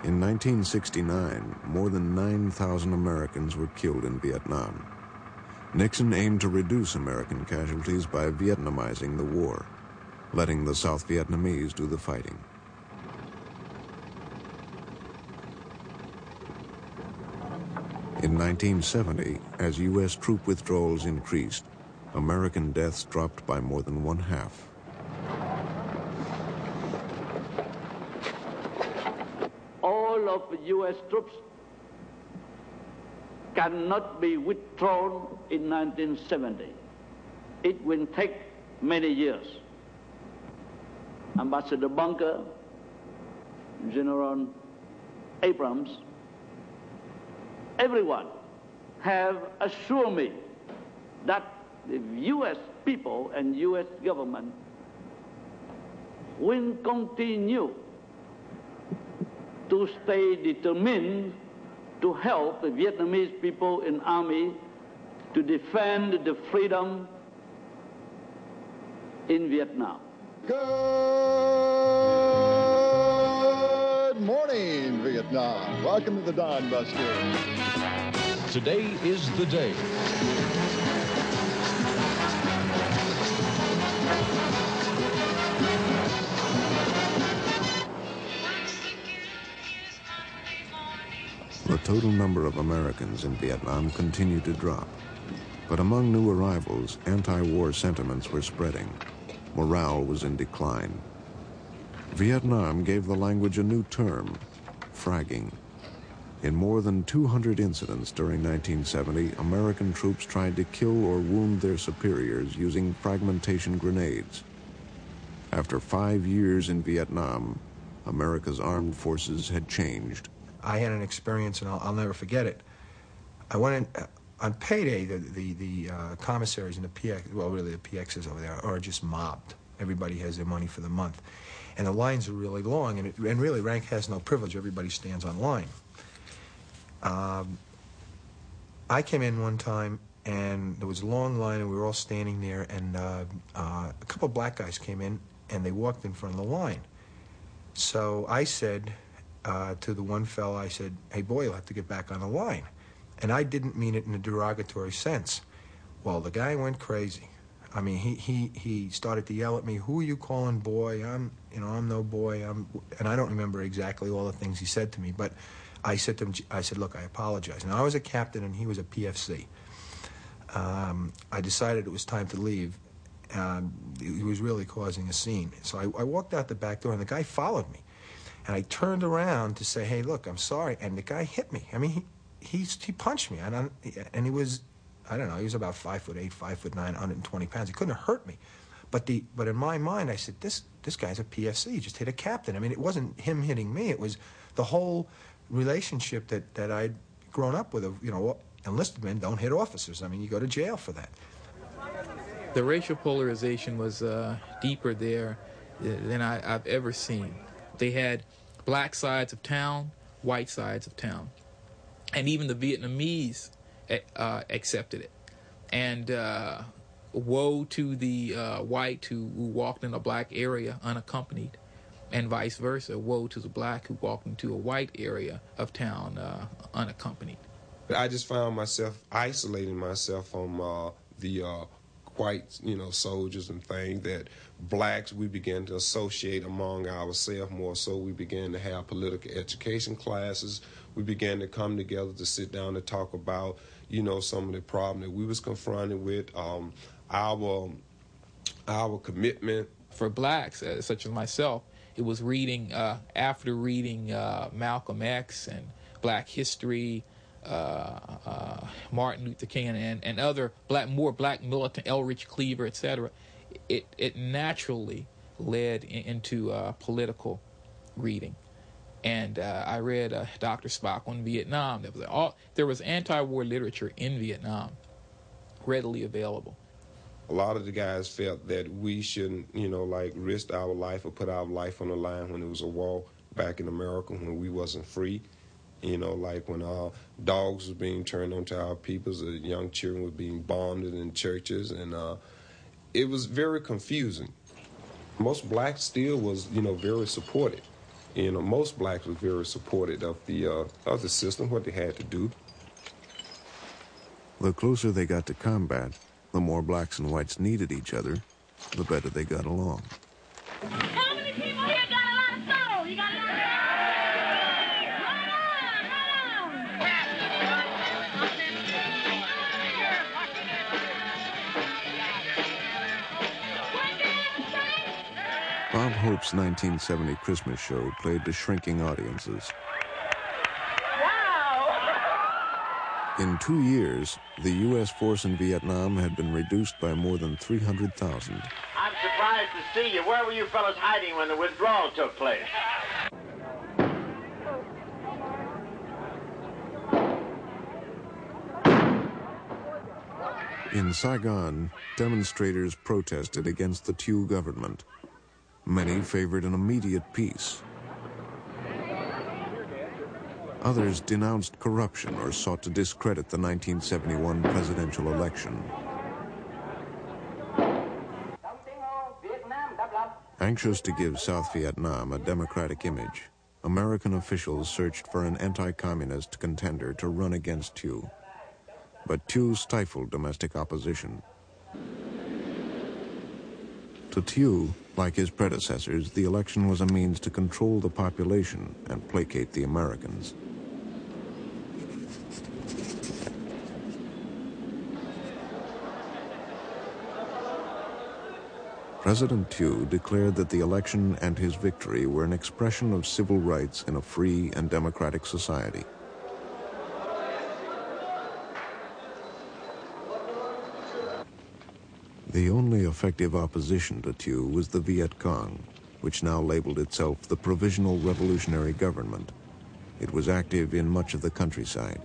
In 1969, more than 9,000 Americans were killed in Vietnam. Nixon aimed to reduce American casualties by Vietnamizing the war, letting the South Vietnamese do the fighting. In 1970, as U.S. troop withdrawals increased, American deaths dropped by more than one-half. All of the U.S. troops cannot be withdrawn in 1970. It will take many years. Ambassador Bunker, General Abrams, everyone have assured me that the U.S. people and U.S. government will continue to stay determined to help the Vietnamese people and army to defend the freedom in Vietnam. Good morning, Vietnam. Welcome to the Dawn Buster. Today is the day. The total number of Americans in Vietnam continued to drop. But among new arrivals, anti-war sentiments were spreading. Morale was in decline. Vietnam gave the language a new term, fragging. In more than 200 incidents during 1970, American troops tried to kill or wound their superiors using fragmentation grenades. After 5 years in Vietnam, America's armed forces had changed. I had an experience, and I'll never forget it. I went in, on payday, the commissaries and the PX, well, really the PXs over there are just mobbed. Everybody has their money for the month. And the lines are really long, and really rank has no privilege. Everybody stands on line. I came in one time, and there was a long line, and we were all standing there, and a couple of black guys came in, and they walked in front of the line. So I said to the one fellow, I said, "Hey, boy, you'll have to get back on the line." And I didn't mean it in a derogatory sense. Well, the guy went crazy. I mean, he started to yell at me, "Who are you calling boy? I'm no boy." And I don't remember exactly all the things he said to me, but I said to him, "Look, I apologize." Now, I was a captain and he was a PFC. I decided it was time to leave. He was really causing a scene. So I walked out the back door, and the guy followed me. And I turned around to say, "Hey, look, I'm sorry." And the guy hit me. I mean, he punched me. And he was, I don't know, he was about 5'8", 5'9", 120 pounds. He couldn't have hurt me. But in my mind, I said, this guy's a PFC. He just hit a captain. I mean, it wasn't him hitting me. It was the whole relationship that I'd grown up with. Enlisted men don't hit officers. I mean, you go to jail for that. The racial polarization was deeper there than I've ever seen. They had black sides of town, white sides of town. And even the Vietnamese accepted it. And woe to the white who walked in a black area unaccompanied, and vice versa. Woe to the black who walked into a white area of town unaccompanied. I just found myself isolating myself from the white, soldiers and things. That blacks, we began to associate among ourselves more so. We began to have political education classes. We began to come together to sit down and talk about, some of the problems that we was confronted with, our commitment. For blacks, such as myself, it was reading, after reading Malcolm X and Black History, Martin Luther King and other more black militant, Elridge Cleaver, etc., it naturally led into political reading. And I read Dr. Spock on Vietnam. There was anti-war literature in Vietnam readily available. A lot of the guys felt that we shouldn't, risk our life or put our life on the line when it was a war back in America, when we wasn't free. Like when our dogs was being turned onto our peoples, young children were being bonded in churches, and it was very confusing. Most blacks still was, very supportive. You know, most blacks were very supportive of the system, what they had to do. The closer they got to combat, the more blacks and whites needed each other, the better they got along. How many people here got a lot of soul? You got a lot of Bob Hope's 1970 Christmas show played to shrinking audiences. In 2 years, the U.S. force in Vietnam had been reduced by more than 300,000. I'm surprised to see you. Where were you fellas hiding when the withdrawal took place? In Saigon, demonstrators protested against the Thieu government. Many favored an immediate peace. Others denounced corruption or sought to discredit the 1971 presidential election. Anxious to give South Vietnam a democratic image, American officials searched for an anti-communist contender to run against Thieu. But Thieu stifled domestic opposition. To Thieu, like his predecessors, the election was a means to control the population and placate the Americans. President Thieu declared that the election and his victory were an expression of civil rights in a free and democratic society. The only effective opposition to Thieu was the Viet Cong, which now labeled itself the Provisional Revolutionary Government. It was active in much of the countryside.